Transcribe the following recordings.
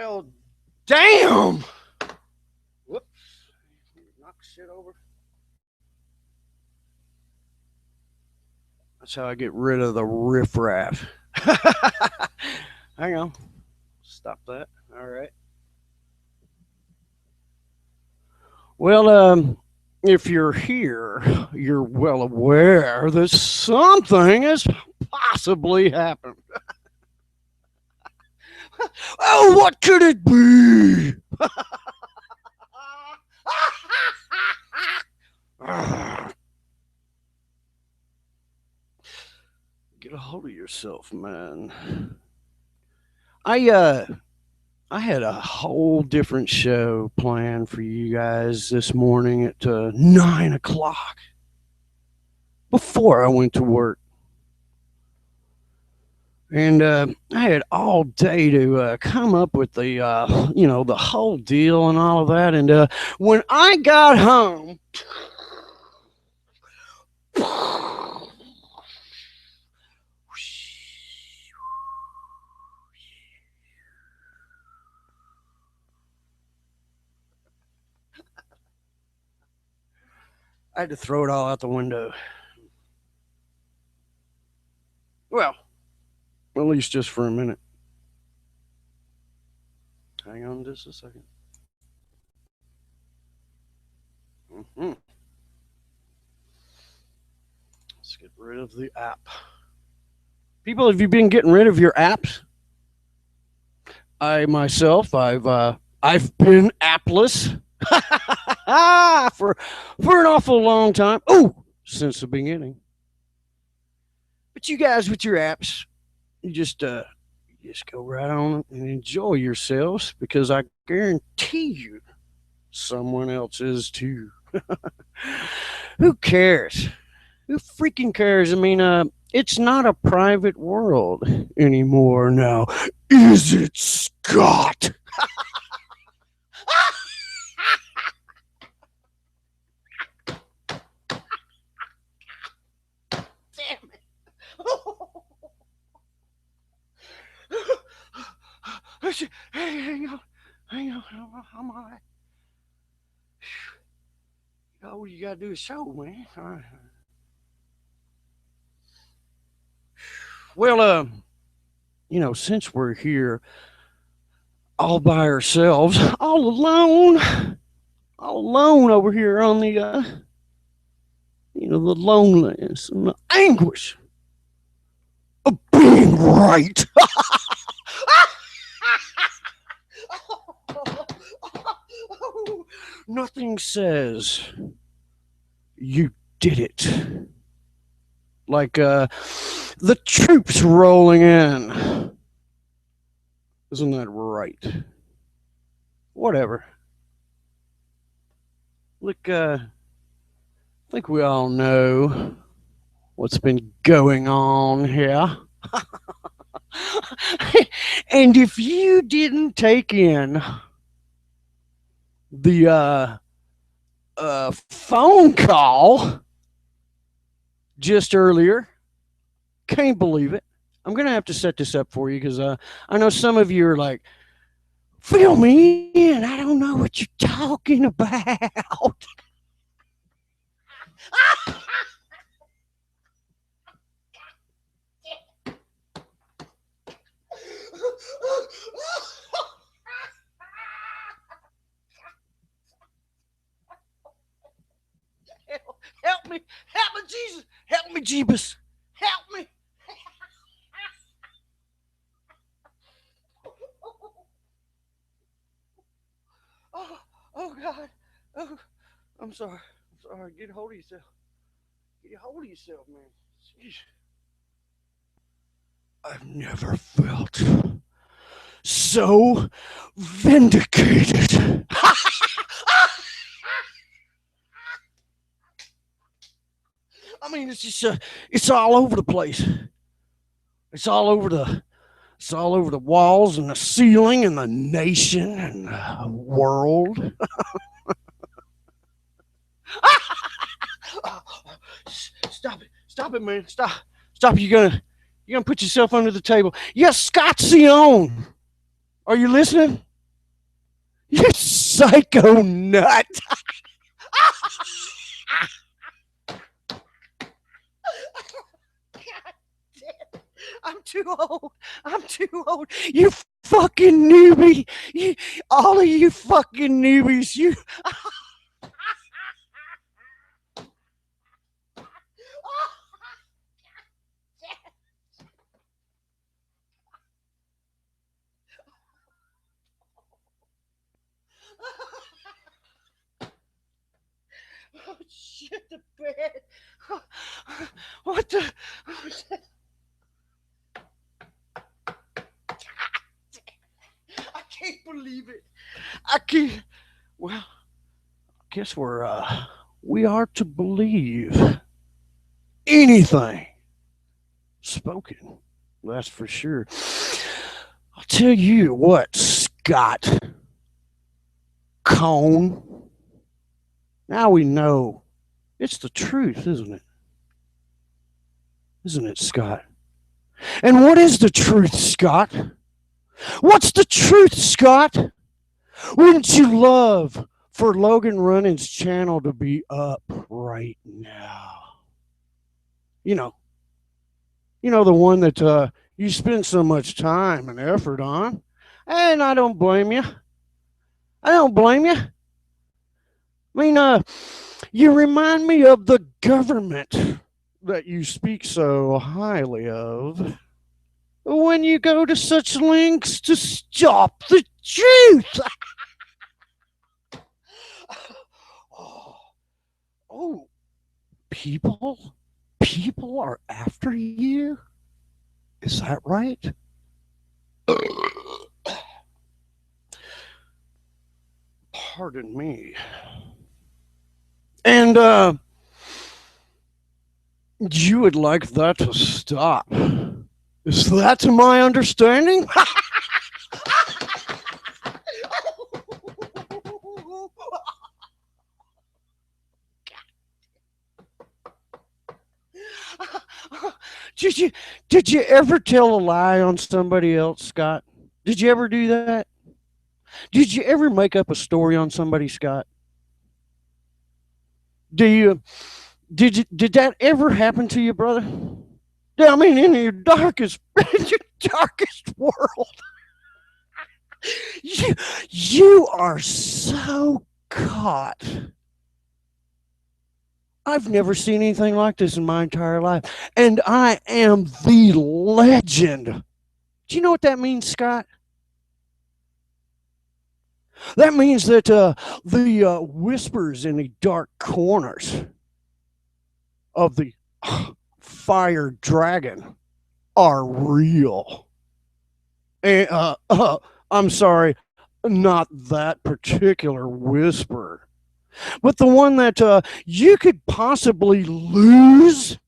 Well, damn. Whoops. Knock shit over. That's how I get rid of the riffraff. Hang on. Stop that. All right. Well, if you're here, you're well aware that something has possibly happened. Oh, what could it be? Get a hold of yourself, man. I uh I had a whole different show planned for you guys this morning at 9 o'clock before I went to work. And I had all day to come up with the whole deal and all of that. And when I got home, I had to throw it all out the window. Well, at least just for a minute. Hang on just a second. Mm-hmm. Let's get rid of the app. People, have you been getting rid of your apps? I myself, I've been appless for an awful long time. Oh, since the beginning. But you guys with your apps, you just go right on and enjoy yourselves because I guarantee you someone else is too. Who cares? Who freaking cares? I mean, it's not a private world anymore now, is it, Scott? Damn it. Hey, hang on. Hang on. I'm all right. All you got to do is show, man. All right. Well, since we're here all by ourselves, all alone over here on the loneliness and the anguish of being right. Nothing says you did it like the troops rolling in. Isn't that right? Whatever. Look, I think we all know what's been going on here. And if you didn't take in the phone call just earlier, can't believe it. I'm going to have to set this up for you because I know some of you are like, fill me in. I don't know what you're talking about. Help me, Jesus, help me, Jeebus, help me. Oh God, oh, I'm sorry, Get a hold of yourself. Get a hold of yourself, man. Jeez. I've never felt so vindicated. I mean, it's just it's all over the place. It's all over the walls and the ceiling and the nation and the world. Stop it, man! Stop! You're gonna put yourself under the table. Yes, Scott Sion. Are you listening? You psycho nut. I'm too old. I'm too old. You fucking newbie. You, all of you fucking newbies. You. Oh shit! The bed. What the? I can't believe it. I can't. Well, I guess we are to believe anything spoken. That's for sure. I'll tell you what, Scott Cone. Now we know it's the truth, isn't it? Isn't it, Scott? And what is the truth, Scott? What's the truth, Scott? Wouldn't you love for Logan Runnin's channel to be up right now? You know, the one that you spend so much time and effort on. And I don't blame you. I don't blame you. I mean, you remind me of the government that you speak so highly of when you go to such lengths to stop the truth. oh, oh, people are after you? Is that right? Pardon me. And you would like that to stop. Is that to my understanding? Did you ever tell a lie on somebody else, Scott? Did you ever do that? Did you ever make up a story on somebody, Scott? Do you did that ever happen to you, brother? I mean, in your darkest world, you are so caught. I've never seen anything like this in my entire life, and I am the legend. Do you know what that means, Scott? That means that the whispers in the dark corners of the fire dragon are real. And I'm sorry, not that particular whisper, but the one that you could possibly lose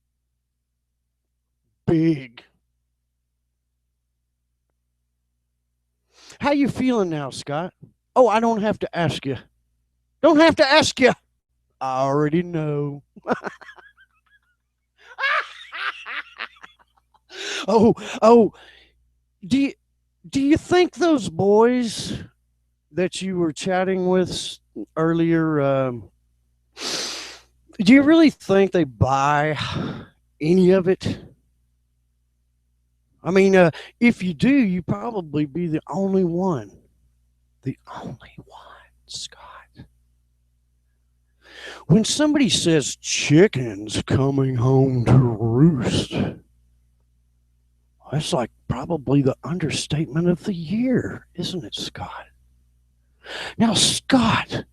big. How you feeling now, Scott? Oh, I don't have to ask you. Don't have to ask you. I already know. oh, do you think those boys that you were chatting with earlier, do you really think they buy any of it? I mean, if you do, you probably be the only one. The only one, Scott. When somebody says chicken's coming home to roost, that's like probably the understatement of the year, isn't it, Scott? Now, Scott,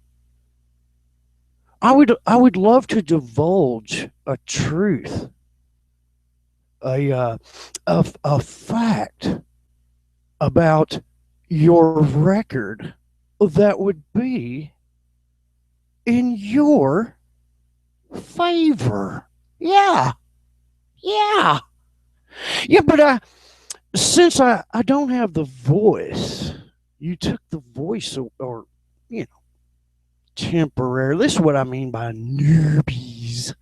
I would love to divulge a truth, a fact about your record that would be in your favor. Yeah, yeah, yeah. But since I don't have the voice, you took the voice, or you know, temporarily. This is what I mean by newbies.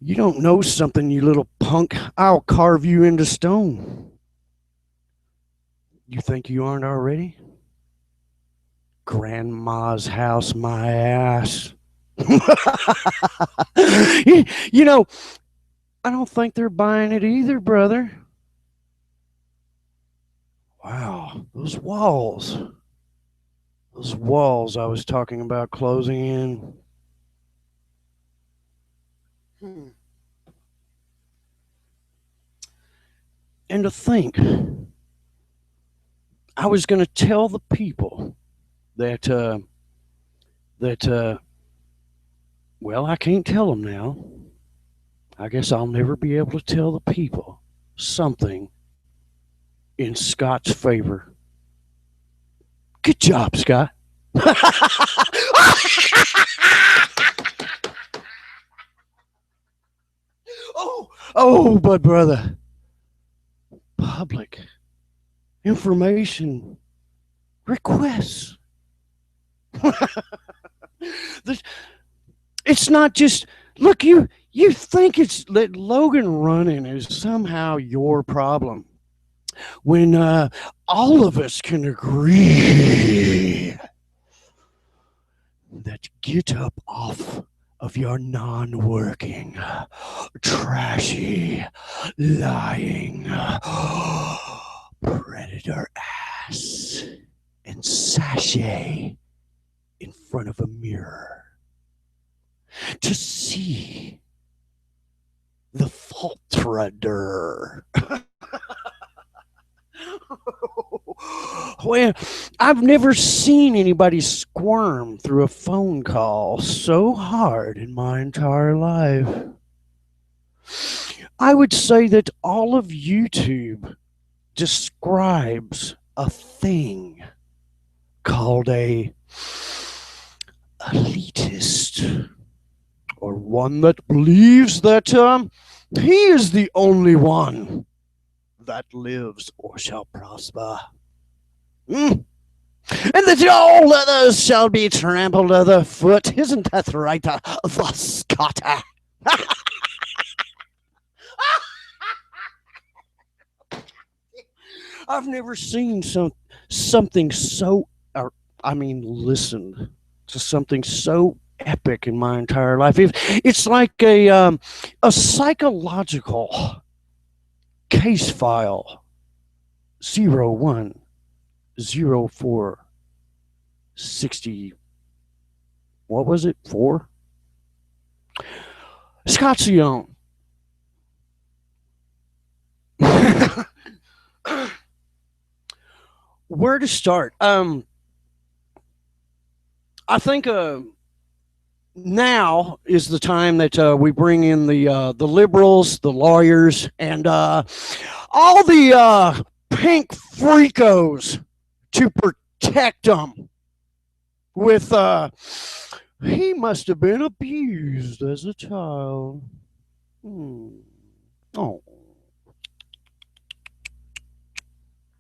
You don't know something, you little punk. I'll carve you into stone. You think you aren't already? Grandma's house, my ass. You know, I don't think they're buying it either, brother. Wow, those walls. Those walls I was talking about closing in. Hmm. And to think, I was going to tell the people that that well, I can't tell them now. I guess I'll never be able to tell the people something in Scott's favor. Good job, Scott. But brother, public information requests. It's not just look. You think it's that Logan Runnin is somehow your problem when all of us can agree that get up off of your non-working, trashy, lying predator ass and sashay in front of a mirror to see the falterer. Well, I've never seen anybody squirm through a phone call so hard in my entire life. I would say that all of YouTube describes a thing called a elitist, or one that believes that he is the only one that lives or shall prosper. And that all others shall be trampled underfoot. Isn't that right, the Scott? I've never seen something so, listened to something so epic in my entire life. It's like a psychological case file 010460. What was it? 4? Scottsion. Where to start? I think now is the time that we bring in the liberals, the lawyers, and all the pink freakos to protect them. With he must have been abused as a child. Oh,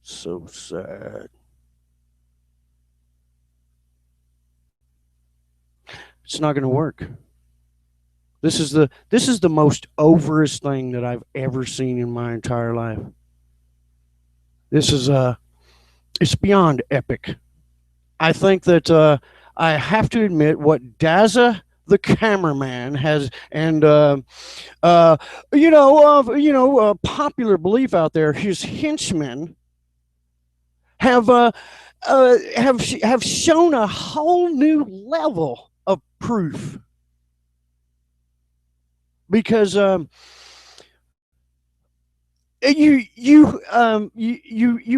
so sad. It's not going to work. This is the most overest thing that I've ever seen in my entire life. This is it's beyond epic. I think that I have to admit what Daza the cameraman has, and popular belief out there, his henchmen have shown a whole new level of proof, because you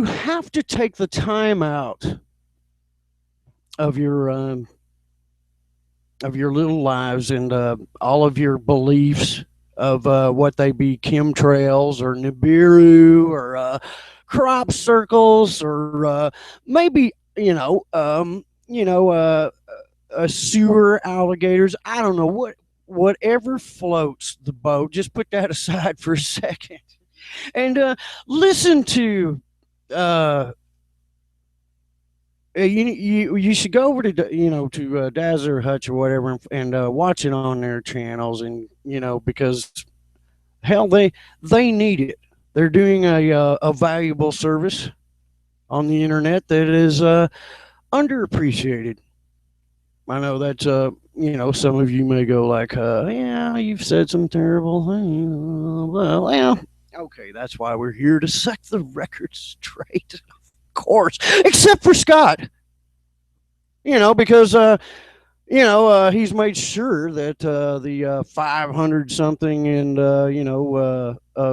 have to take the time out of your little lives and all of your beliefs of what they be, chemtrails or Nibiru or crop circles, or maybe sewer alligators. I don't know whatever floats the boat. Just put that aside for a second and listen to. You should go over to to Dazzler Hutch or whatever, and watch it on their channels, and because Hell, they need it. They're doing a valuable service on the internet that is underappreciated. I know that some of you may go like, yeah, you've said some terrible things. Well, yeah, okay, that's why we're here to set the record straight, of course, except for Scott. Because he's made sure that the 500 something and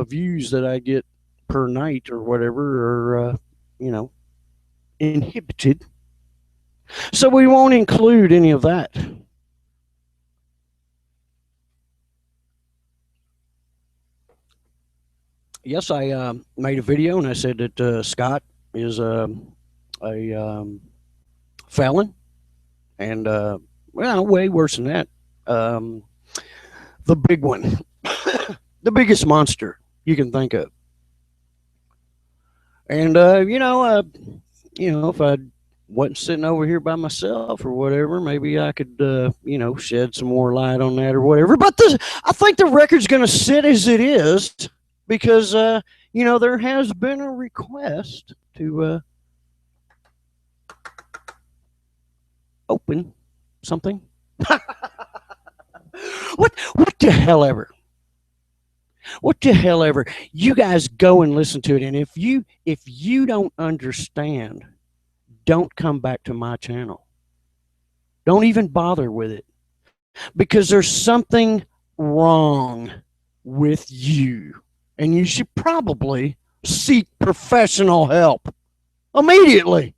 views that I get per night or whatever are you know inhibited. So we won't include any of that. Yes, I made a video and I said that Scott is a felon and well, way worse than that. Um, the big one, the biggest monster you can think of. And if I wasn't sitting over here by myself or whatever, maybe I could shed some more light on that or whatever. But I think the record's going to sit as it is because there has been a request to open something. What the hell ever? What the hell ever? You guys go and listen to it, and if you don't understand, don't come back to my channel. Don't even bother with it because there's something wrong with you, and you should probably seek professional help immediately.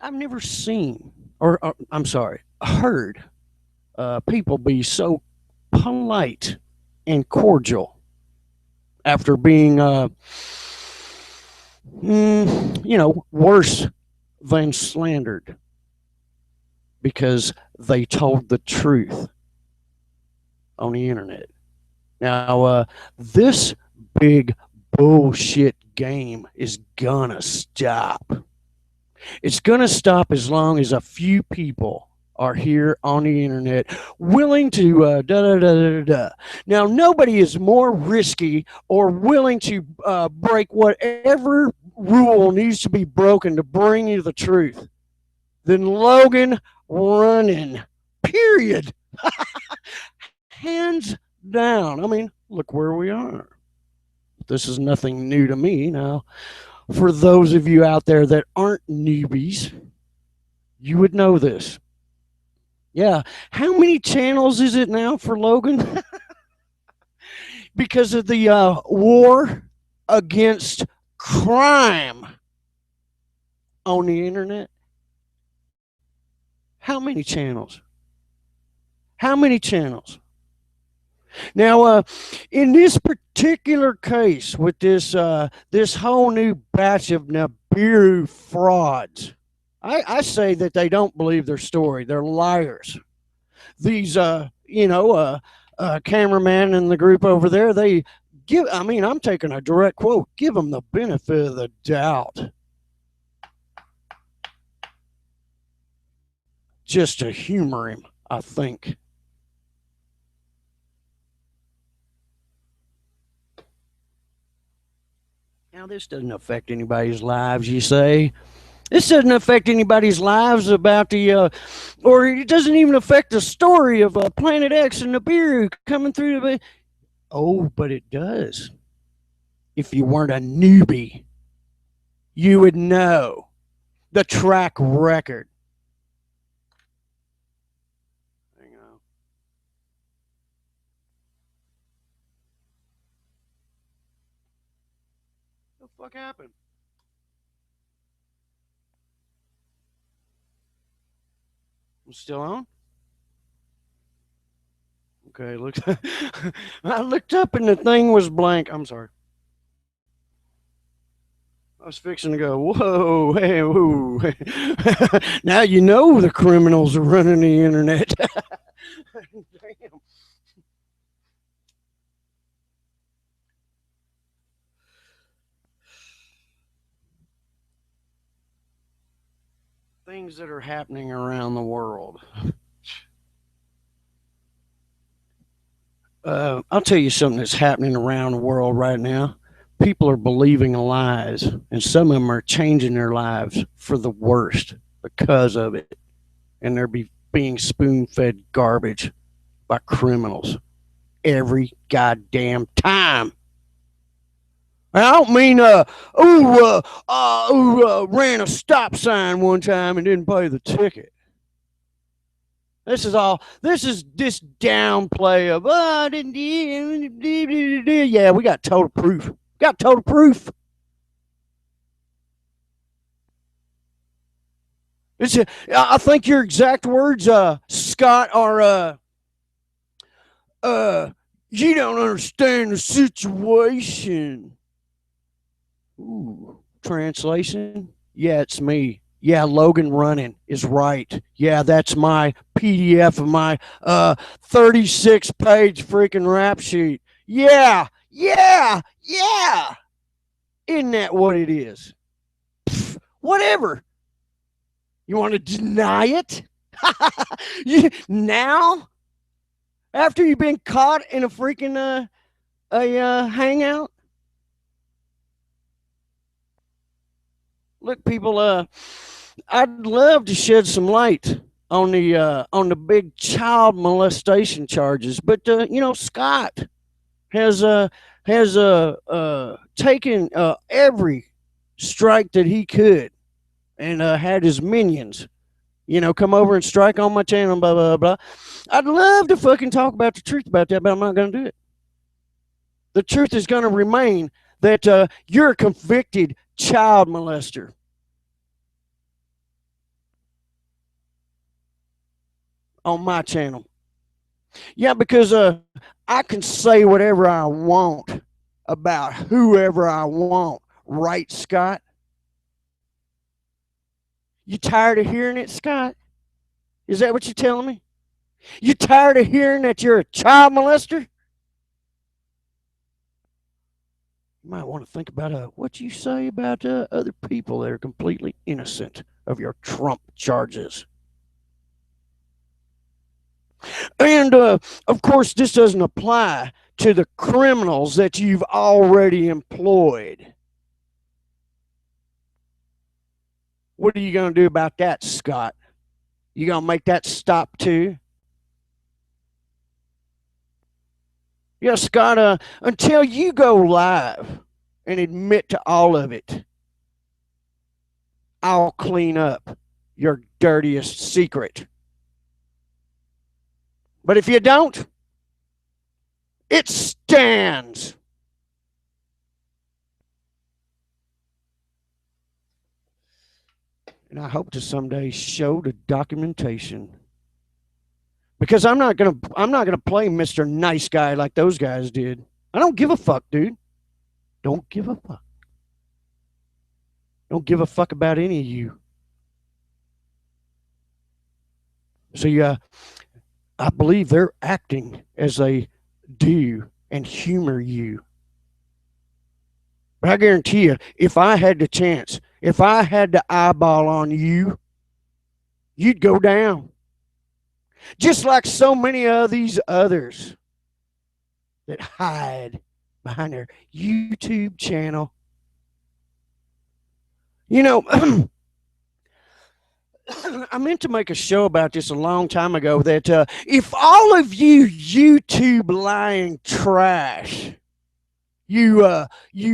I've never seen, or I'm sorry, heard people be so polite and cordial after being, worse than slandered because they told the truth on the internet. Now, this big bullshit game is gonna stop. It's gonna stop as long as a few people are here on the internet willing to da da da da da. Now, nobody is more risky or willing to break whatever rule needs to be broken to bring you the truth than Logan Runnin. Period. Hands down. I mean, look where we are. This is nothing new to me. Now, for those of you out there that aren't newbies, you would know this. Yeah. How many channels is it now for Logan? Because of the war against crime on the internet. How many channels? How many channels? Now, in this particular case, with this whole new batch of Nibiru frauds, I say that they don't believe their story. They're liars. These, cameraman in the group over there, they give. I mean, I'm taking a direct quote. Give them the benefit of the doubt, just to humor him. I think. Now, this doesn't affect anybody's lives, you say. This doesn't affect anybody's lives about or it doesn't even affect the story of Planet X and Nibiru coming through the. Oh, but it does. If you weren't a newbie, you would know the track record. Hang on. What the fuck happened? I'm still on? Okay, look. I looked up and the thing was blank. I'm sorry. I was fixing to go, whoa, hey, whoa. Now you know the criminals are running the internet. Damn. Things that are happening around the world. I'll tell you something that's happening around the world right now. People are believing lies, and some of them are changing their lives for the worst because of it. And they're being spoon fed garbage by criminals every goddamn time. I don't mean, ran a stop sign one time and didn't pay the ticket. This is all. This is this downplay of I didn't. Yeah, we got total proof. Got total proof. It's. I think your exact words, Scott, are you don't understand the situation. Ooh, translation. Yeah, it's me. Yeah, Logan Runnin is right. Yeah, that's my PDF of my 36-page freaking rap sheet. Yeah, yeah, yeah. Isn't that what it is? Pfft, whatever. You want to deny it? Now? After you've been caught in a freaking hangout? Look, people, I'd love to shed some light on the big child molestation charges, but Scott has taken every strike that he could, and had his minions, come over and strike on my channel, blah blah blah. I'd love to fucking talk about the truth about that, but I'm not going to do it. The truth is going to remain that you're a convicted child molester. On my channel. Yeah, because I can say whatever I want about whoever I want. Right, Scott? You tired of hearing it, Scott? Is that what you're telling me? You tired of hearing that you're a child molester? You might want to think about what you say about other people that are completely innocent of your Trump charges. And of course, this doesn't apply to the criminals that you've already employed. What are you going to do about that, Scott? You going to make that stop too? Yeah, Scott, until you go live and admit to all of it, I'll clean up your dirtiest secret. But if you don't, it stands. And I hope to someday show the documentation. Because I'm not gonna play Mr. Nice Guy like those guys did. I don't give a fuck, dude. Don't give a fuck. Don't give a fuck about any of you. So yeah, I believe they're acting as they do and humor you. But I guarantee you, if I had the chance, if I had the eyeball on you, you'd go down. Just like so many of these others that hide behind their YouTube channel. I meant to make a show about this a long time ago that if all of you YouTube lying trash, you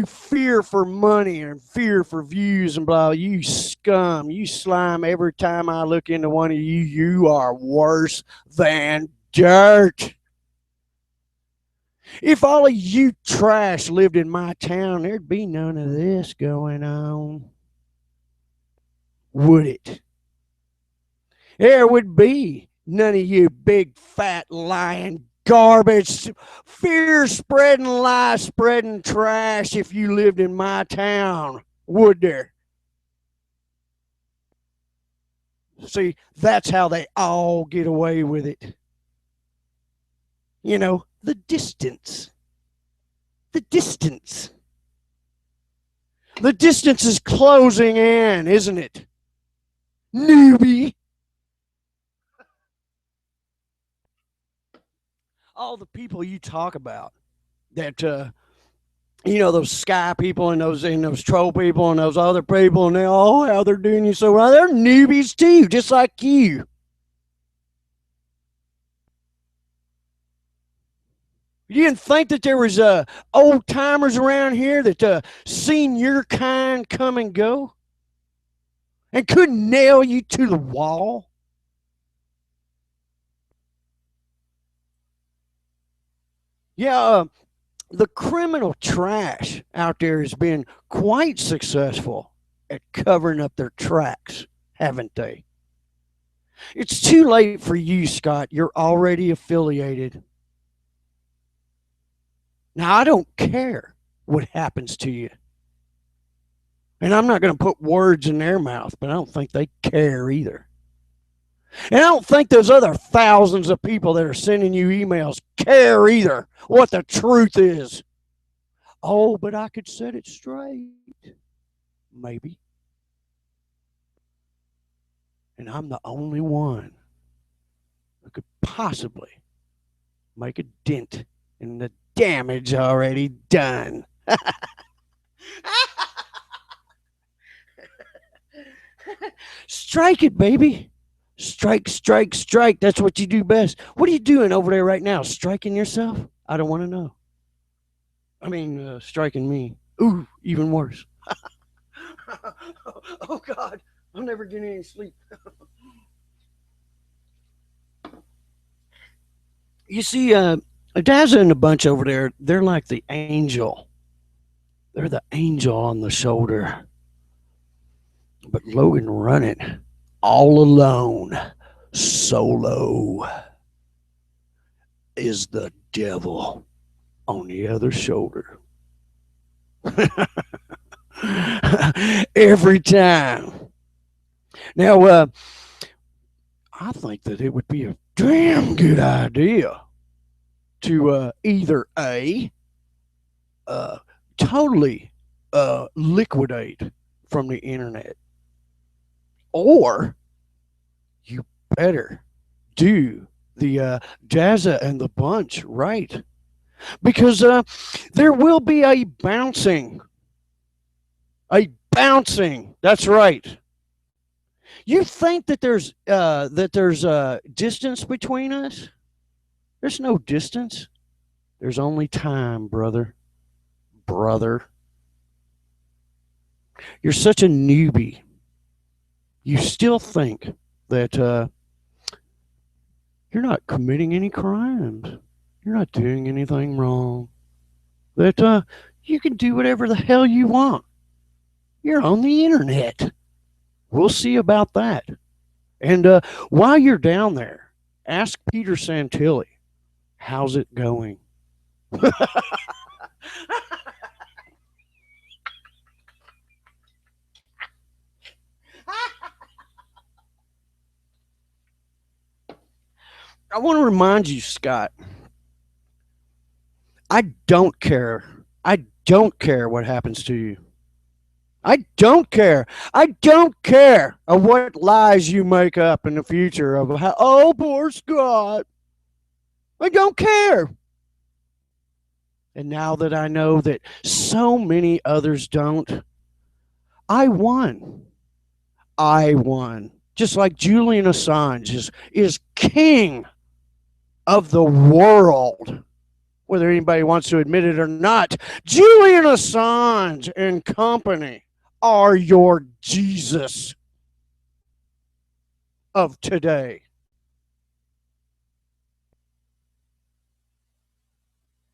fear for money and fear for views and blah, you scum, you slime, every time I look into one of you, you are worse than dirt. If all of you trash lived in my town, there'd be none of this going on. Would it? There would be none of you big, fat, lying, garbage, fear-spreading, lie-spreading trash if you lived in my town, would there? See, that's how they all get away with it. The distance. The distance. The distance is closing in, isn't it? Newbie. all the people you talk about that those sky people and those troll people and those other people, and they all how they're doing you so well. They're newbies too, just like you. You didn't think that there was old timers around here that seen your kind come and go and couldn't nail you to the wall? Yeah, the criminal trash out there has been quite successful at covering up their tracks, haven't they? It's too late for you, Scott. You're already affiliated. Now, I don't care what happens to you. And I'm not going to put words in their mouth, but I don't think they care either. And I don't think those other thousands of people that are sending you emails care either what the truth is. Oh, but I could set it straight. Maybe. And I'm the only one who could possibly make a dent in the damage already done. Strike it, baby. Strike, strike, strike. That's what you do best. What are you doing over there right now? Striking yourself? I don't want to know. I mean, striking me. Ooh, even worse. Oh, God. I'm never getting any sleep. You see, Daza and the bunch over there, they're like the angel. They're the angel on the shoulder. But Logan Runnin, all alone, solo, is the devil on the other shoulder. Every time. Now, I think that it would be a damn good idea to either A, totally liquidate from the internet, or you better do the Jazza and the bunch right, because there will be a bouncing. That's right. You think that there's distance between us? There's no distance. There's only time, brother. Brother. You're such a newbie. You still think that you're not committing any crimes. You're not doing anything wrong. That you can do whatever the hell you want. You're on the internet. We'll see about that. And while you're down there, ask Peter Santilli, how's it going? I want to remind you, Scott, I don't care. I don't care what happens to you. I don't care. I don't care of what lies you make up in the future of how, oh, poor Scott. I don't care. And now that I know that so many others don't, I won. I won. Just like Julian Assange is king of the world, whether anybody wants to admit it or not. Julian Assange and company are your Jesus of today.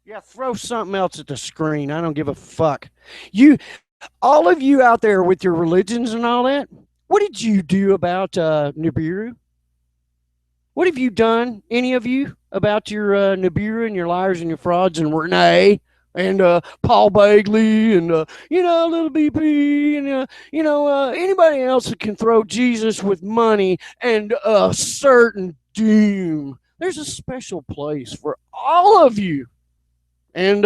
Yeah, throw something else at the screen. I don't give a fuck. All of you out there with your religions and all that, what did you do about Nibiru? What have you done, any of you, about your Nibiru and your liars and your frauds and Renee and Paul Bagley and, Little BP and, anybody else that can throw Jesus with money and a certain doom? There's a special place for all of you. And,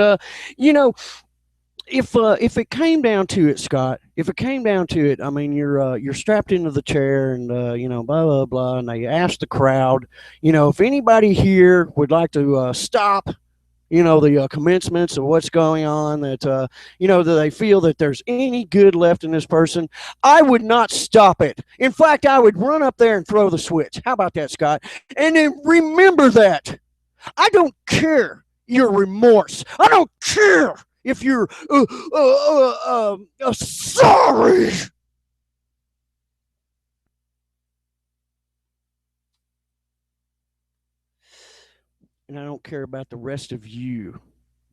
if it came down to it, Scott, if it came down to it, I mean, you're strapped into the chair, and you know, blah blah blah, and they ask the crowd, you know, if anybody here would like to stop, you know, the commencements of what's going on, that you know, that they feel that there's any good left in this person, I would not stop it. In fact, I would run up there and throw the switch. How about that, Scott? And then remember that I don't care your remorse. I don't care if you're sorry. And I don't care about the rest of you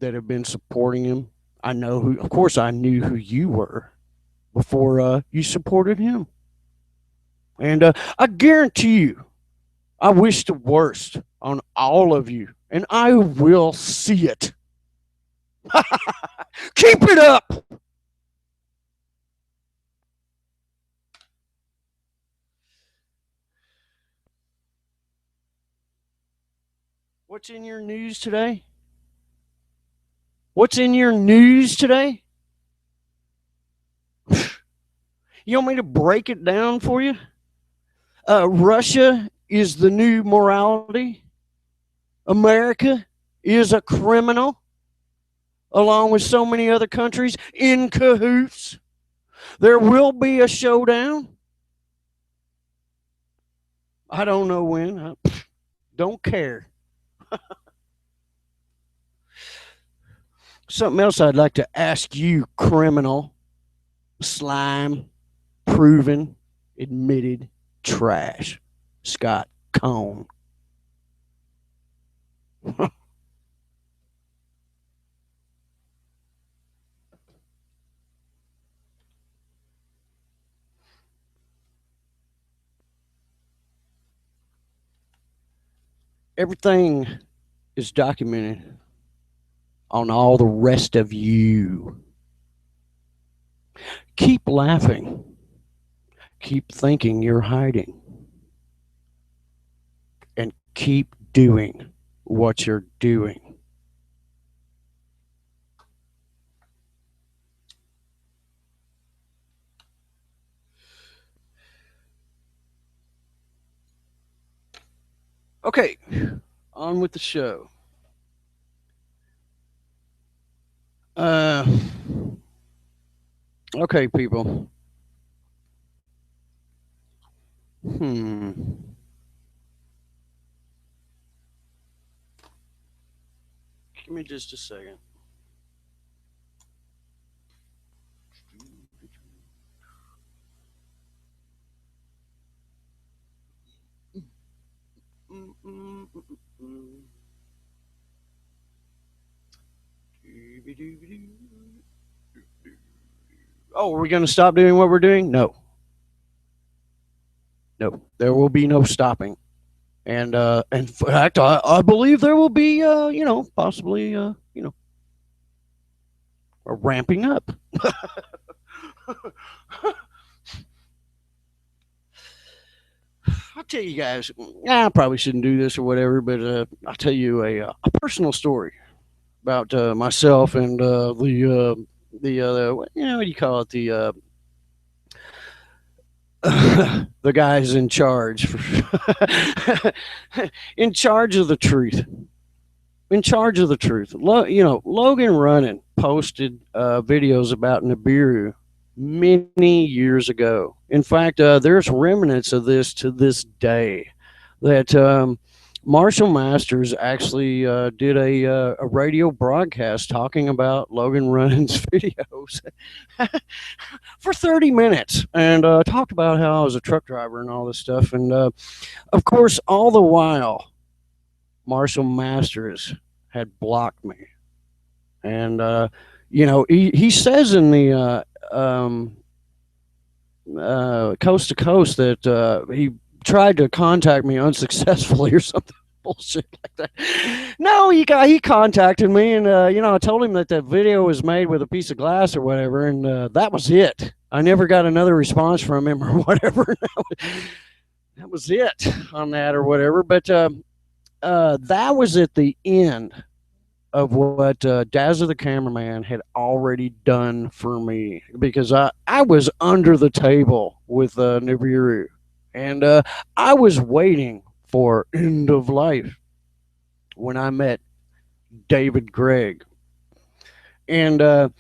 that have been supporting him. I know who, of course, I knew who you were before you supported him. And I guarantee you, I wish the worst on all of you, and I will see it. Keep it up. What's in your news today? What's in your news today? You want me to break it down for you? Russia is the new morality. America is a criminal, along with so many other countries in cahoots. There will be a showdown. I don't know when. I don't care. Something else I'd like to ask you, criminal, slime, proven, admitted trash, Scott Cone. Everything is documented on all the rest of you. Keep laughing. Keep thinking you're hiding. And keep doing what you're doing. Okay, on with the show. Uh, okay, people. Hmm. Give me just a second. Oh, are we going to stop doing what we're doing? No, no. There will be no stopping. And in fact, I believe there will be, you know, possibly, you know, a ramping up. I'll tell you guys, I probably shouldn't do this or whatever, but I'll tell you a personal story about myself and you know, what do you call it, the guys in charge, in charge of the truth, in charge of the truth. You know, Logan Runnin posted videos about Nibiru many years ago. In fact, there's remnants of this to this day. That Marshall Masters actually did a radio broadcast talking about Logan Runnin's videos for 30 minutes, and talked about how I was a truck driver and all this stuff. And of course, all the while, Marshall Masters had blocked me. And, you know, he says in the Coast to Coast that he tried to contact me unsuccessfully or something bullshit like that. No, he contacted me, and you know, I told him that the video was made with a piece of glass or whatever, and that was it. I never got another response from him or whatever. That was it on that or whatever. But that was at the end of what Dazza the cameraman had already done for me, because I was under the table with Nibiru, and I was waiting for End of Life when I met David Gregg. And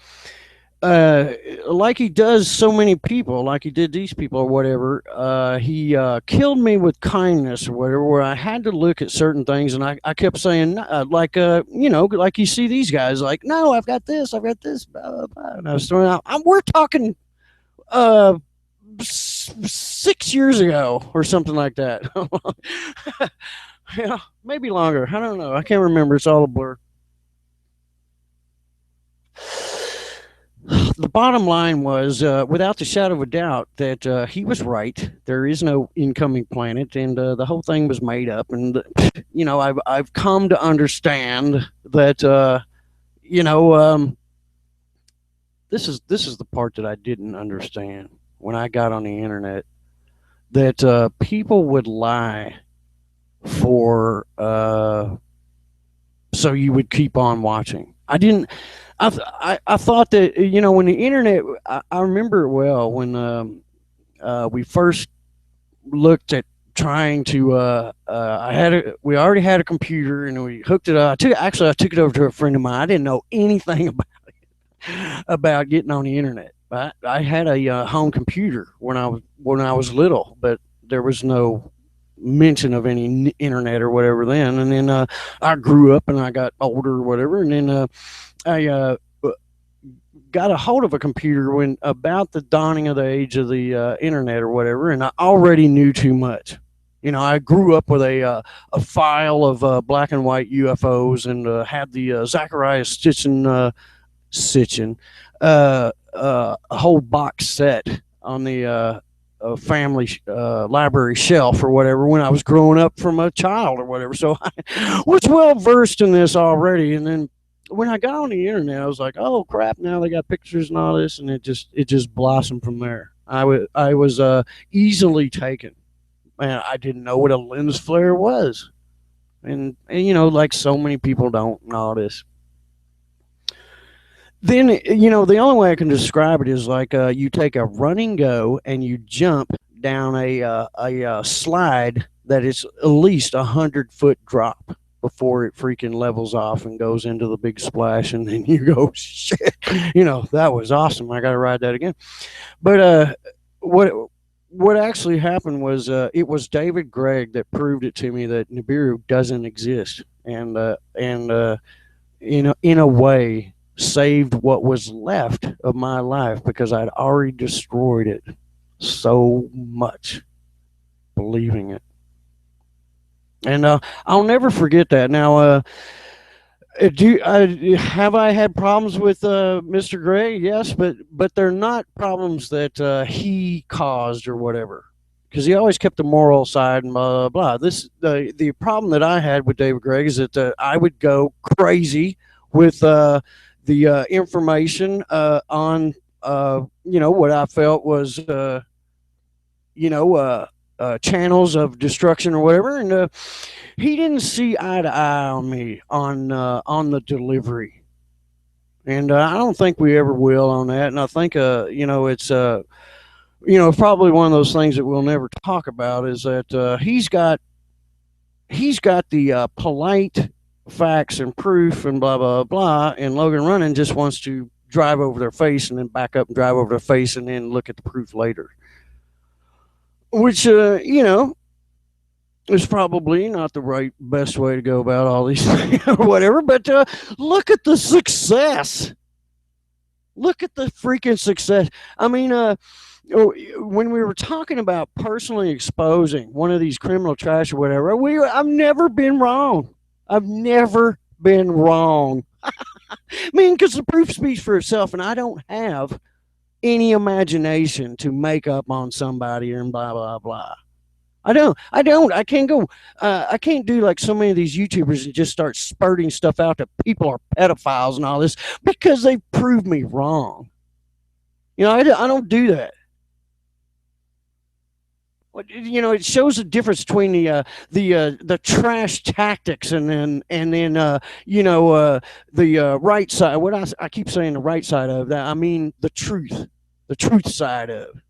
like he does so many people, like he did these people or whatever, he killed me with kindness or whatever, where I had to look at certain things, and I kept saying, like, like you see these guys, like, no, I've got this, blah, blah, blah. And I was throwing out, we're talking uh, 6 years ago or something like that. Yeah, maybe longer. I don't know. I can't remember. It's all a blur. The bottom line was, without the shadow of a doubt, that he was right. There is no incoming planet, and the whole thing was made up. And I've come to understand that you know this is the part that I didn't understand when I got on the internet, that people would lie for so you would keep on watching. I didn't. I thought that, when the internet. I remember it well when we first looked at trying to. We already had a computer and we hooked it up. I took it over to a friend of mine. I didn't know anything about getting on the internet. I had a home computer when I was little, but there was no mention of any internet or whatever then. And then I grew up and I got older or whatever, and then I got a hold of a computer when about the dawning of the age of the internet or whatever, and I already knew too much. I grew up with a file of black and white UFOs, and had the Zachariah Sitchin a whole box set on the family library shelf or whatever when I was growing up from a child or whatever. So I was well versed in this already. And then when I got on the internet, I was like, oh crap! Now they got pictures and all this, and it just blossomed from there. I was easily taken. Man, I didn't know what a lens flare was, and like so many people don't know this. Then the only way I can describe it is like you take a running go and you jump down a slide that is at least 100-foot drop before it freaking levels off and goes into the big splash, and then you go, shit, that was awesome. I got to ride that again. But what what actually happened was, it was David Gregg that proved it to me that Nibiru doesn't exist, and in a way saved what was left of my life, because I'd already destroyed it so much believing it. And I'll never forget that. Now, have I had problems with Mr. Gray? Yes, but they're not problems that he caused or whatever, because he always kept the moral side and blah blah blah. The problem that I had with David Gregg is that I would go crazy with the information on what I felt was channels of destruction or whatever, and he didn't see eye to eye on me on the delivery, and I don't think we ever will on that. And I think it's probably one of those things that we'll never talk about, is that he's got the polite facts and proof and blah blah blah, and Logan Runnin just wants to drive over their face and then back up and drive over their face and then look at the proof later, which is probably not the best way to go about all these things or whatever. But look at the success. Look at the freaking success. I mean, when we were talking about personally exposing one of these criminal trash or whatever, I've never been wrong. I've never been wrong. I mean, because the proof speaks for itself, and I don't have any imagination to make up on somebody and blah blah blah. I don't. I can't go. I can't do like so many of these YouTubers and just start spurting stuff out that people are pedophiles and all this, because they proved me wrong. I don't do that. It shows the difference between the trash tactics and then the right side. What I keep saying the right side of that. I mean the truth side of.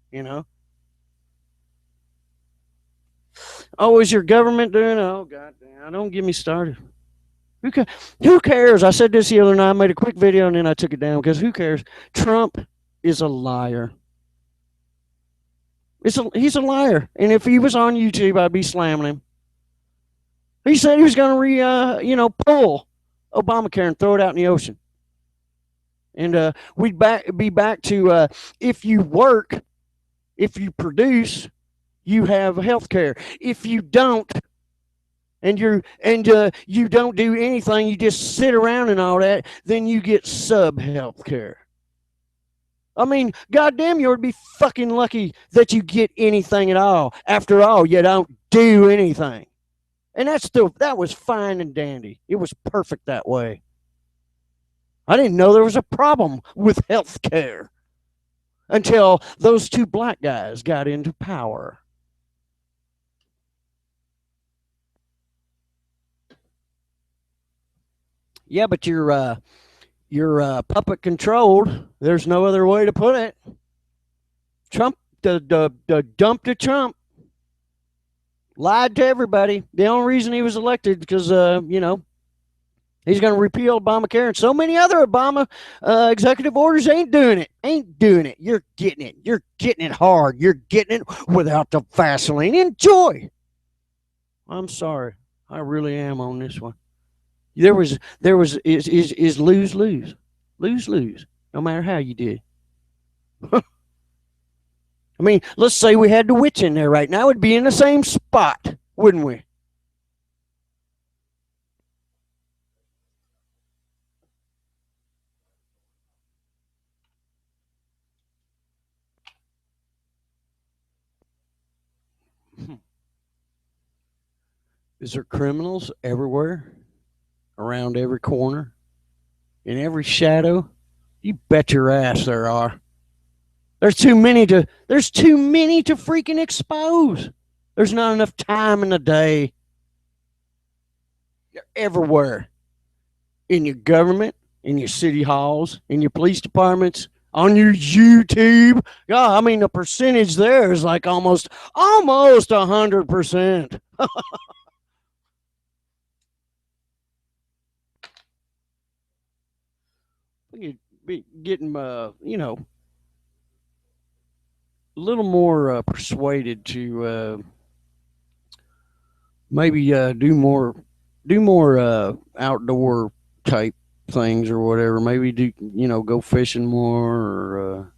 Oh, is your government doing? Oh, goddamn! Don't get me started. Who ca- Who cares? I said this the other night. I made a quick video and then I took it down because who cares? Trump is a liar. He's a liar. And if he was on YouTube, I'd be slamming him. He said he was going to pull Obamacare and throw it out in the ocean. And we'd be back to if you work, if you produce, you have health care. If you don't, and you don't do anything, you just sit around and all that, then you get sub health care. I mean, goddamn, you ought to be fucking lucky that you get anything at all. After all, you don't do anything. And that was fine and dandy. It was perfect that way. I didn't know there was a problem with health care until those two black guys got into power. Yeah, but you're puppet controlled. There's no other way to put it. Trump, the dump to Trump, lied to everybody. The only reason he was elected because he's going to repeal Obamacare and so many other Obama executive orders ain't doing it. Ain't doing it. You're getting it. You're getting it hard. You're getting it without the Vaseline. Enjoy. I'm sorry. I really am on this one. There was is lose lose, lose lose. No matter how you did. I mean, let's say we had the witch in there right now, it'd be in the same spot, wouldn't we? Is there criminals everywhere, around every corner, in every shadow? You bet your ass there are. There's too many to freaking expose. There's not enough time in the day. You're everywhere. In your government, in your city halls, in your police departments, on your YouTube. Yeah, I mean the percentage there is like almost 100%. You'd be getting a little more persuaded to maybe do more outdoor type things or whatever. Maybe go fishing more or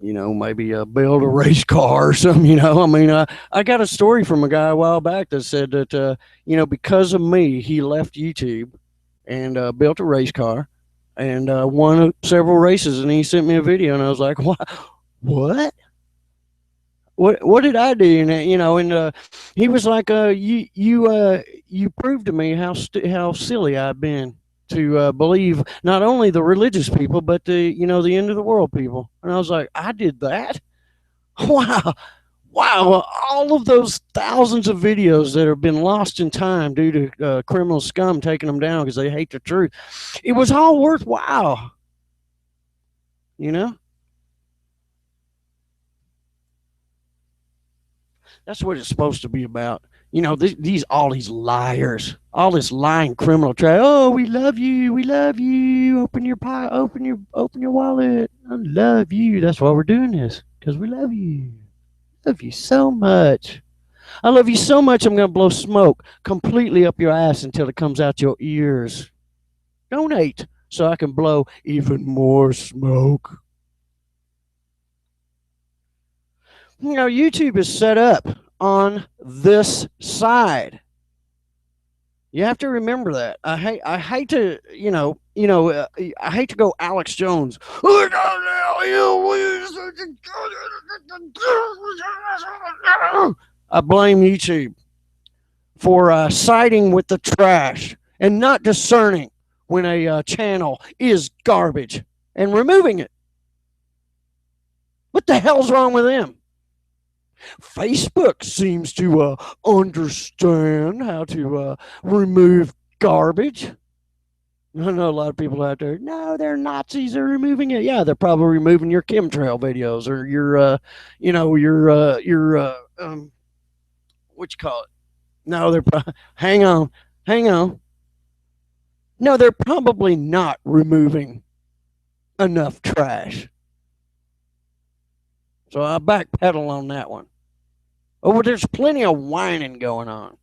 maybe build a race car or something. I mean, I got a story from a guy a while back that said that because of me he left YouTube and built a race car and won several races, and he sent me a video and I was like, what? What did I do? And he was like, you proved to me how silly I've been to believe not only the religious people but the end of the world people. And I was like, I did that. Wow, wow! All of those thousands of videos that have been lost in time due to criminal scum taking them down because they hate the truth. It was all worthwhile, you know. That's what it's supposed to be about. All these liars, all this lying criminal try. Oh, we love you. We love you. Open your pie. Open your wallet. I love you. That's why we're doing this, because we love you. Love you so much. I love you so much. I'm gonna blow smoke completely up your ass until it comes out your ears. Donate so I can blow even more smoke. YouTube is set up on this side. You have to remember that. I hate to, I hate to go Alex Jones. I blame YouTube for siding with the trash and not discerning when a channel is garbage and removing it. What the hell's wrong with them? Facebook seems to understand how to remove garbage. I know a lot of people out there. No, they're Nazis. They're removing it. Yeah, they're probably removing your chemtrail videos or your what you call it? No, hang on, hang on. No, they're probably not removing enough trash. So I backpedal on that one. Oh, well, there's plenty of whining going on.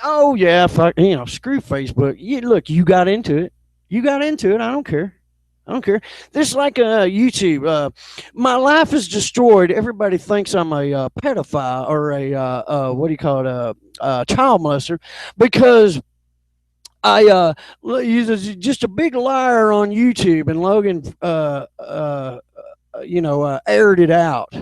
Oh yeah, fuck. Screw Facebook. Look, you got into it. You got into it. I don't care. I don't care. This is like YouTube. My life is destroyed. Everybody thinks I'm a pedophile or a what do you call it? Child molester because I just a big liar on YouTube, and Logan aired it out.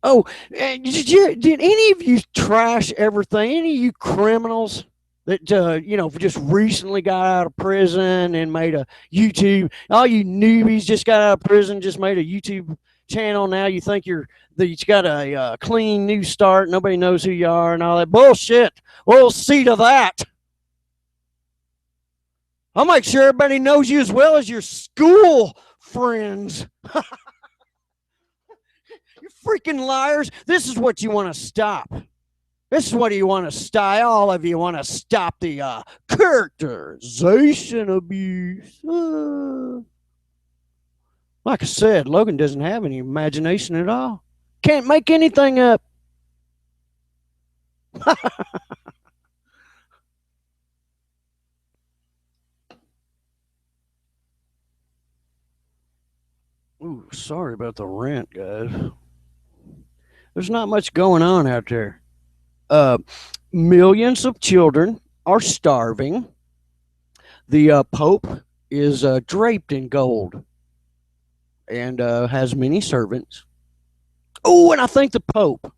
Oh, did any of you trash everything? Any of you criminals that just recently got out of prison and made a YouTube? All you newbies just got out of prison, just made a YouTube channel. Now you think you got a clean new start. Nobody knows who you are and all that bullshit. We'll see to that. I'll make sure everybody knows you as well as your school friends. You freaking liars. This is what you want to stop. This is what you want to stop. All of you want to stop the characterization abuse. Like I said, Logan doesn't have any imagination at all. Can't make anything up. Ooh, sorry about the rant, guys. There's not much going on out there. Millions of children are starving. The Pope is draped in gold and has many servants. Oh, and I think the Pope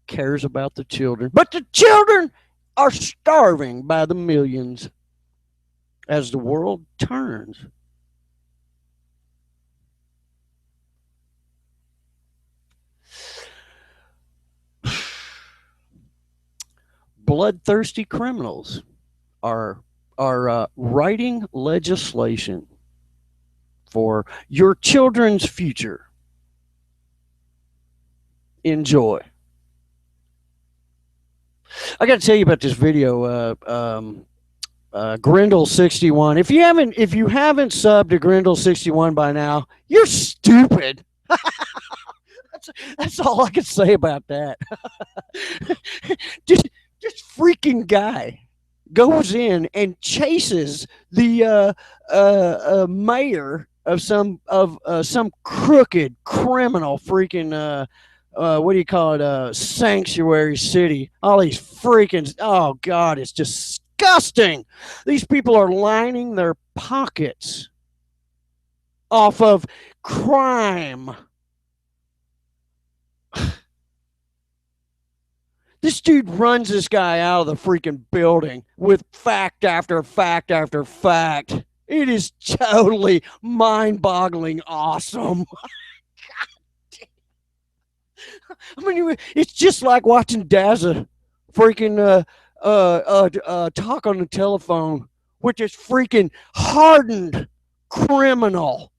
cares about the children. But the children are starving by the millions as the world turns. Bloodthirsty criminals are writing legislation for your children's future. Enjoy. I got to tell you about this video. Grindle61. If you haven't subbed to Grindle61 by now, you're stupid. That's all I can say about that. This freaking guy goes in and chases the mayor of some crooked criminal freaking what do you call it? Sanctuary city. All these freaking, oh God, it's disgusting. These people are lining their pockets off of crime. This dude runs this guy out of the freaking building with fact after fact after fact. It is totally mind-boggling awesome. I mean, it's just like watching Dazza freaking talk on the telephone with this freaking hardened criminal.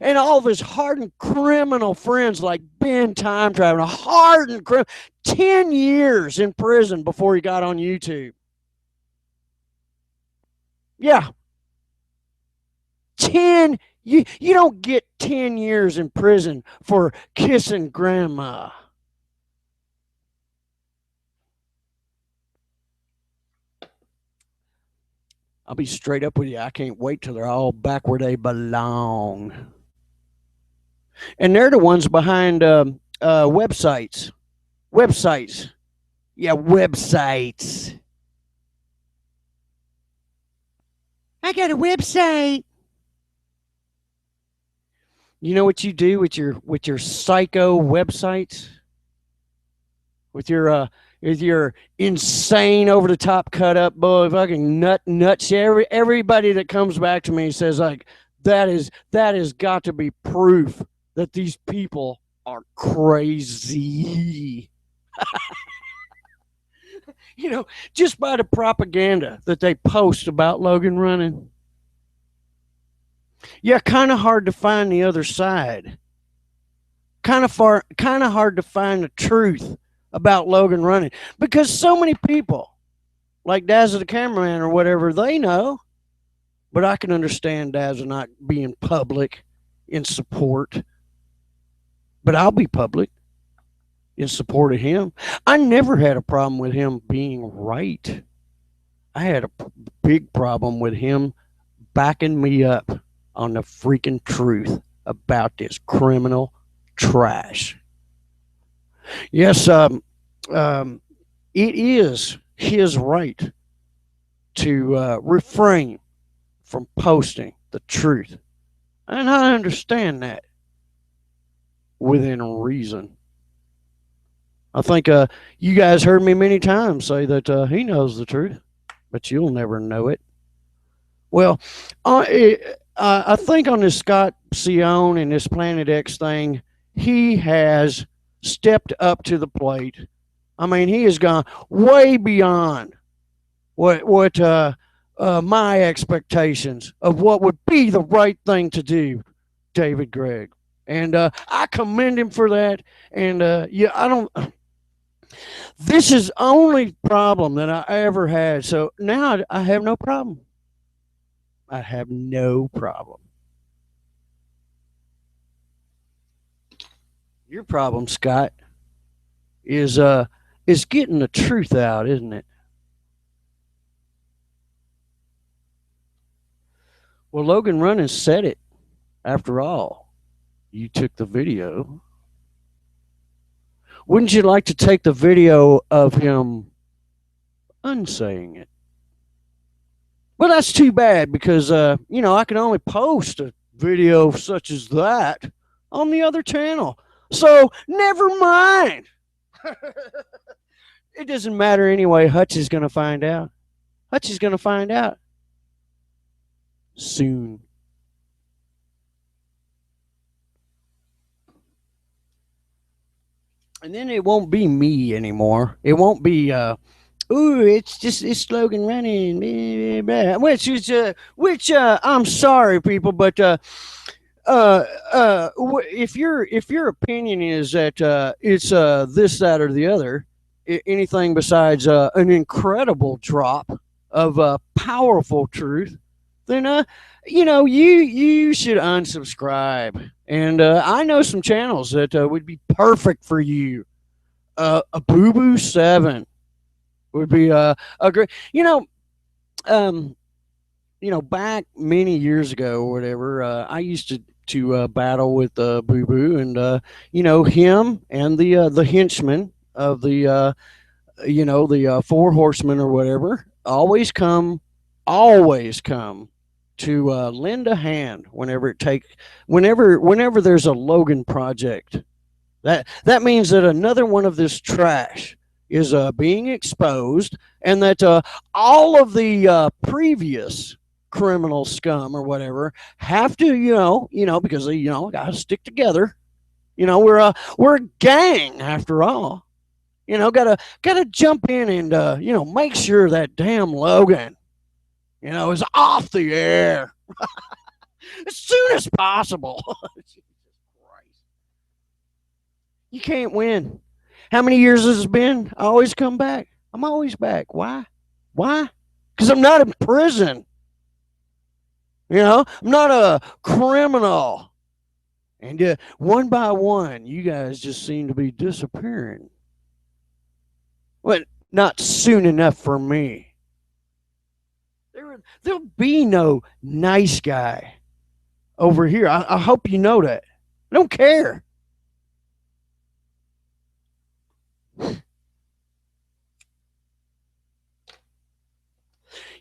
And all of his hardened criminal friends like Ben Time Traveler, hardened criminal, 10 years in prison before he got on YouTube. Yeah. 10, you don't get 10 years in prison for kissing grandma. I'll be straight up with you. I can't wait till they're all back where they belong. And they're the ones behind websites. Websites. Yeah, websites. I got a website. You know what you do with your psycho websites? With your insane over the top cut up boy fucking nuts. Everybody that comes back to me says like that has got to be proof that these people are crazy. You know, just by the propaganda that they post about Logan Runnin. Yeah, kind of hard to find the other side. Kind of hard to find the truth about Logan Runnin because so many people, like Dazza the cameraman or whatever, they know. But I can understand Dazza not being public in support. But I'll be public in support of him. I never had a problem with him being right. I had a big problem with him backing me up on the freaking truth about this criminal trash. Yes, it is his right to refrain from posting the truth. And I understand that within reason. I think you guys heard me many times say that he knows the truth, but you'll never know it. Well, I think on this Scott Sion and this Planet X thing, he has stepped up to the plate. I mean, he has gone way beyond what my expectations of what would be the right thing to do, David Gregg, and I commend him for that. And yeah, I don't. This is only problem that I ever had. So now I have no problem. I have no problem. Your problem, Scott, is getting the truth out, isn't it? Well, Logan Runnin said it. After all, you took the video. Wouldn't you like to take the video of him unsaying it? Well, that's too bad because, I can only post a video such as that on the other channel. So never mind. It doesn't matter anyway. Hutch is going to find out. Hutch is going to find out soon. And then it won't be me anymore. It won't be ooh, it's Logan Runnin, blah, blah, blah. Which I'm sorry, people, but if your opinion is that it's this, that, or the other, anything besides an incredible drop of powerful truth, then you should unsubscribe. And I know some channels that would be perfect for you. A Boo Boo 7 would be a great. Um, back many years ago or whatever, I used to battle with Boo Boo, and him and the henchman of the four horsemen or whatever always come to lend a hand whenever there's a Logan project. That means that another one of this trash is being exposed, and that all of the previous criminal scum or whatever have to, because they, got to stick together. We're a gang after all. Gotta jump in and make sure that damn Logan, is off the air as soon as possible. Jesus Christ. You can't win. How many years has it been? I always come back. I'm always back. Why? Why? Because I'm not in prison. I'm not a criminal. And one by one, you guys just seem to be disappearing. Well, not soon enough for me. There'll be no nice guy over here. I hope you know that. I don't care.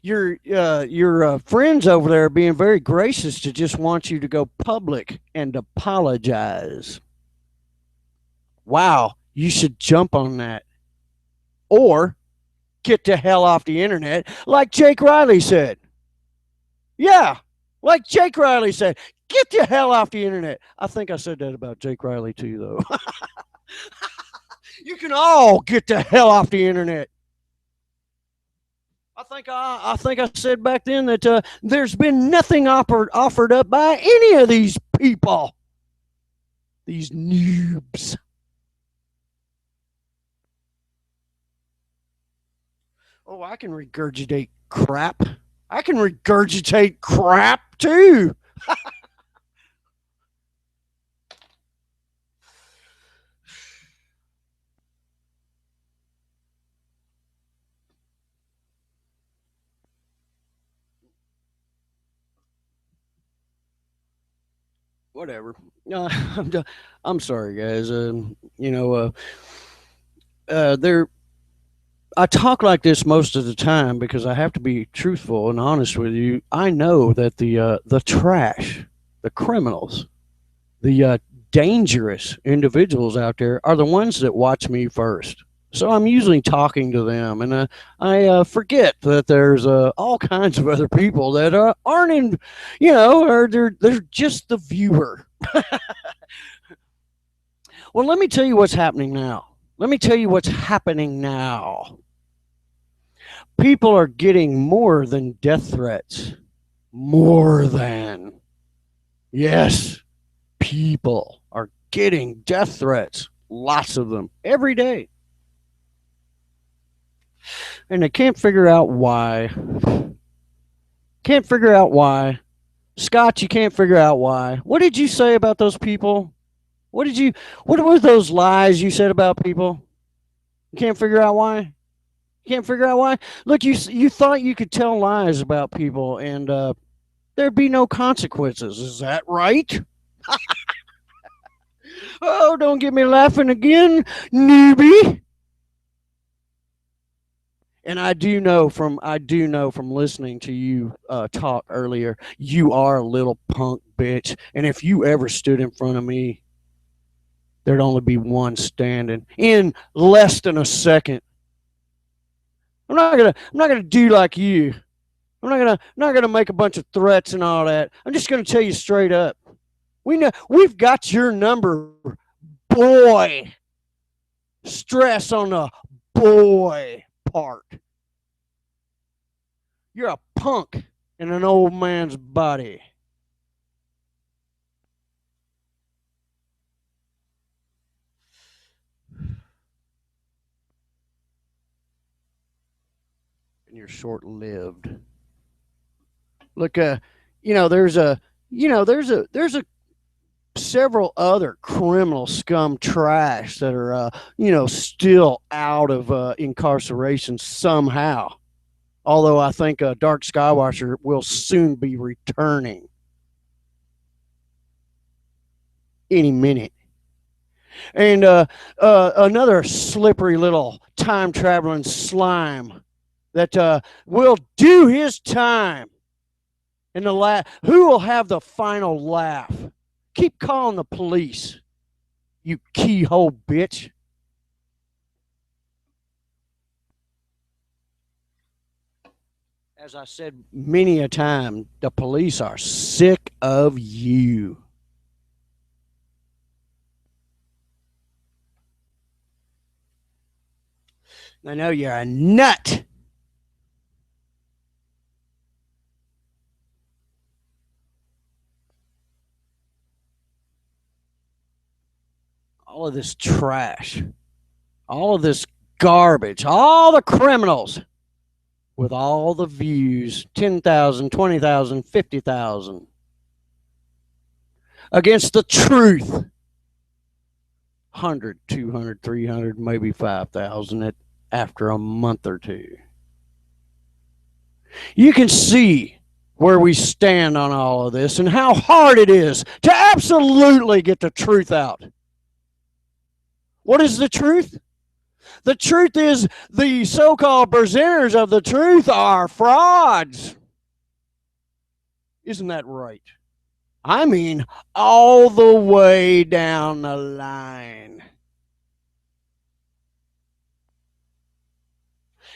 Your friends over there are being very gracious to just want you to go public and apologize. Wow, you should jump on that. Or get the hell off the internet, like Jake Riley said. Yeah, Like Jake Riley said, get the hell off the internet. I think I said that about Jake Riley too, though. You can all get the hell off the internet. I think I said back then that there's been nothing offered up by any of these people, these noobs. Oh, I can regurgitate crap. I can regurgitate crap too. Whatever. I'm sorry, guys. You know, there. I talk like this most of the time because I have to be truthful and honest with you. I know that the trash, the criminals, the dangerous individuals out there are the ones that watch me first. So I'm usually talking to them, and I forget that there's all kinds of other people that aren't in, or they're just the viewer. Well, let me tell you what's happening now. Let me tell you what's happening now. People are getting more than death threats. More than. Yes, people are getting death threats. Lots of them every day. And they can't figure out why. Can't figure out why. Scott, you can't figure out why. What did you say about those people? What were those lies you said about people? You can't figure out why? You can't figure out why? Look, you thought you could tell lies about people and there'd be no consequences. Is that right? Oh, don't get me laughing again, newbie. And I do know from listening to you talk earlier, you are a little punk bitch. And if you ever stood in front of me, there'd only be one standing in less than a second. I'm not gonna do like you. I'm not gonna make a bunch of threats and all that. I'm just gonna tell you straight up. We've got your number, boy. Stress on the boy part. You're a punk in an old man's body. And you're short-lived. Look, there's a several other criminal scum trash that are, still out of incarceration somehow. Although I think Dark Skywatcher will soon be returning any minute. And another slippery little time traveling slime that will do his time. And who will have the final laugh? Keep calling the police, you keyhole bitch. As I said many a time, the police are sick of you. I know you're a nut. All of this trash, all of this garbage, all the criminals with all the views 10,000, 20,000, 50,000 against the truth 100, 200, 300, maybe 5,000 after a month or two. You can see where we stand on all of this and how hard it is to absolutely get the truth out. What is the truth? The truth is the so-called presenters of the truth are frauds. Isn't that right? I mean, all the way down the line.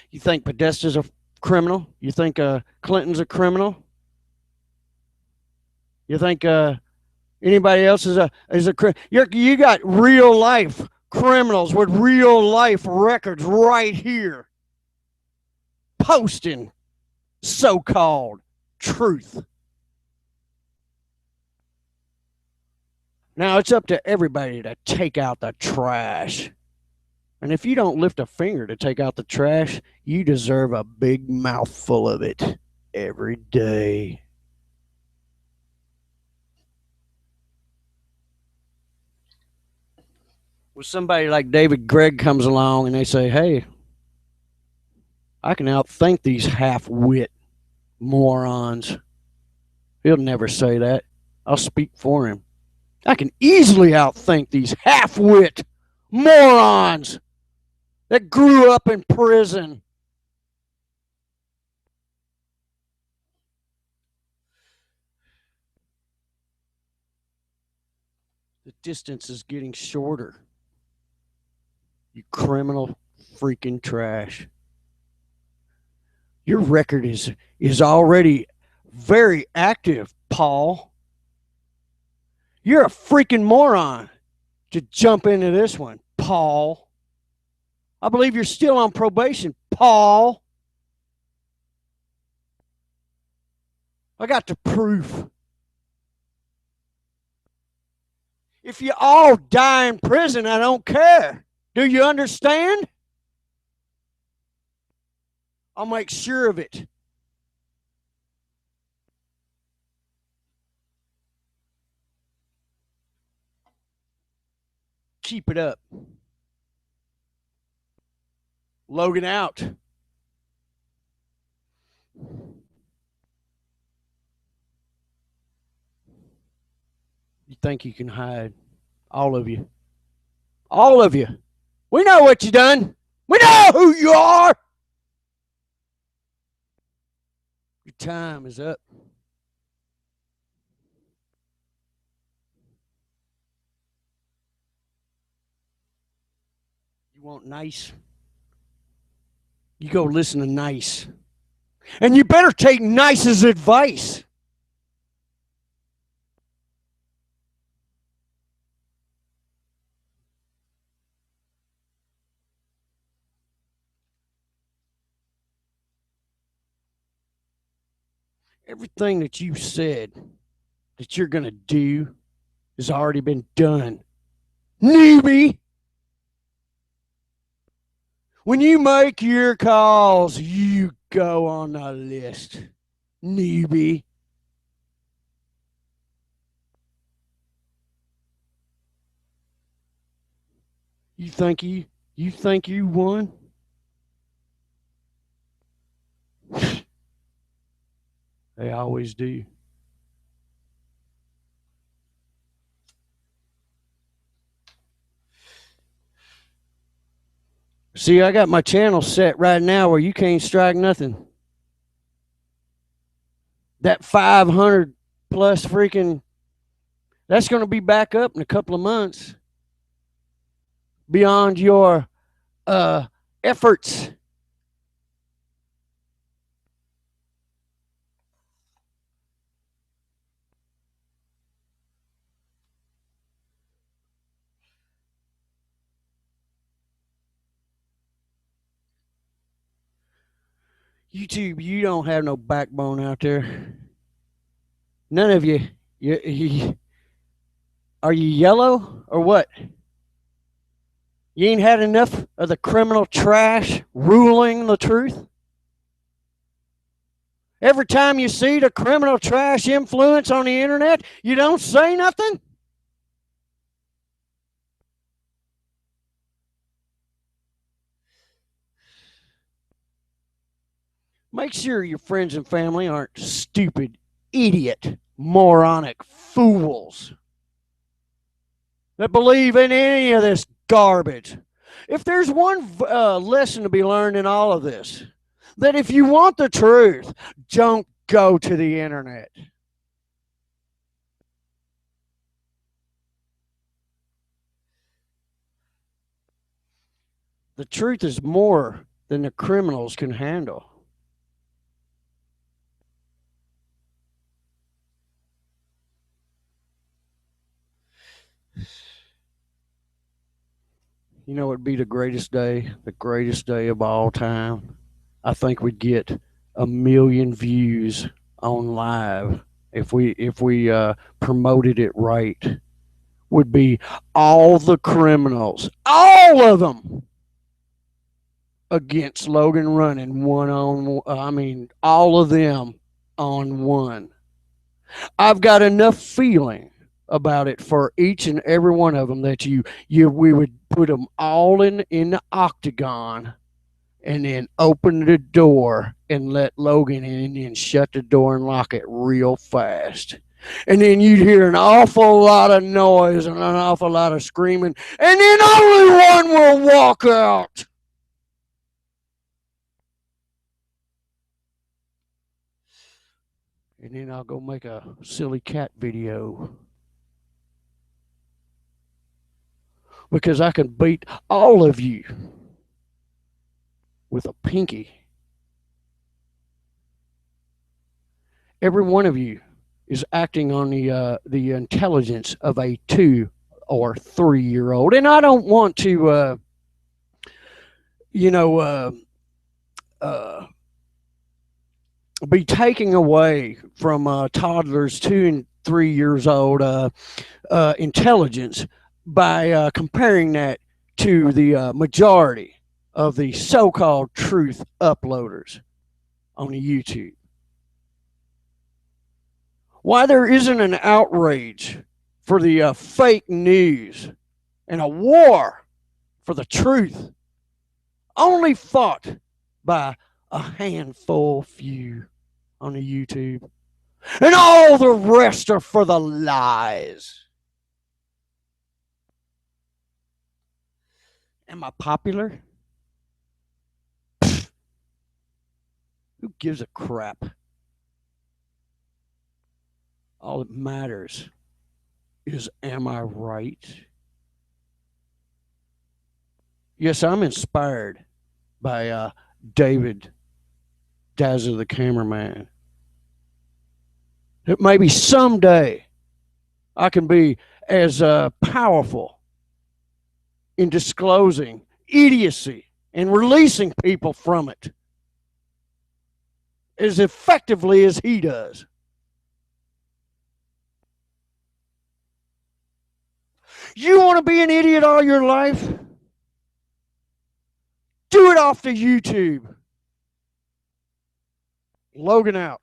You think Podesta's a criminal? You think Clinton's a criminal? You think anybody else is you got real life criminals with real life records right here posting so-called truth. Now it's up to everybody to take out the trash. And if you don't lift a finger to take out the trash, you deserve a big mouthful of it every day. When somebody like David Gregg comes along and they say, hey, I can outthink these half-wit morons. He'll never say that. I'll speak for him. I can easily outthink these half-wit morons that grew up in prison. The distance is getting shorter. You criminal freaking trash. Your record is already very active, Paul. You're a freaking moron to jump into this one, Paul. I believe you're still on probation, Paul. I got the proof. If you all die in prison, I don't care. Do you understand? I'll make sure of it. Keep it up. Logan out. You think you can hide? All of you. All of you. We know what you done. We know who you are. Your time is up. You want nice? You go listen to Nice. And you better take Nice's advice. Everything that you said that you're going to do has already been done. Newbie! When you make your calls, you go on the list. Newbie. You think you won? They always do. See, I got my channel set right now where you can't strike nothing. That 500 plus freaking, that's going to be back up in a couple of months. Beyond your efforts. YouTube, you don't have no backbone out there. None of you. Are you yellow or what? You ain't had enough of the criminal trash ruling the truth? Every time you see the criminal trash influence on the internet, you don't say nothing? Make sure your friends and family aren't stupid, idiot, moronic fools that believe in any of this garbage. If there's one lesson to be learned in all of this, that if you want the truth, don't go to the internet. The truth is more than the criminals can handle. You know, it'd be the greatest day of all time. I think we'd get 1 million views on live if we promoted it right. Would be all the criminals, all of them, against Logan Runnin one on. I mean, all of them on one. I've got enough feeling about it for each and every one of them that we would put them all in the octagon and then open the door and let Logan in and then shut the door and lock it real fast. And then you'd hear an awful lot of noise and an awful lot of screaming, and then only one will walk out. And then I'll go make a silly cat video because I can beat all of you with a pinky. Every one of you is acting on the intelligence of a 2 or 3 year old, and I don't want to, you know, be taking away from toddlers 2 and 3 years old intelligence by comparing that to the majority of the so-called truth uploaders on the YouTube. Why there isn't an outrage for the fake news and a war for the truth only fought by a handful few on the YouTube, and all the rest are for the lies. Am I popular? Pfft, who gives a crap? All that matters is, am I right? Yes, I'm inspired by David Dazzler, the cameraman. That maybe someday I can be as powerful in disclosing idiocy and releasing people from it as effectively as he does. You want to be an idiot all your life? Do it off the YouTube. Logan out.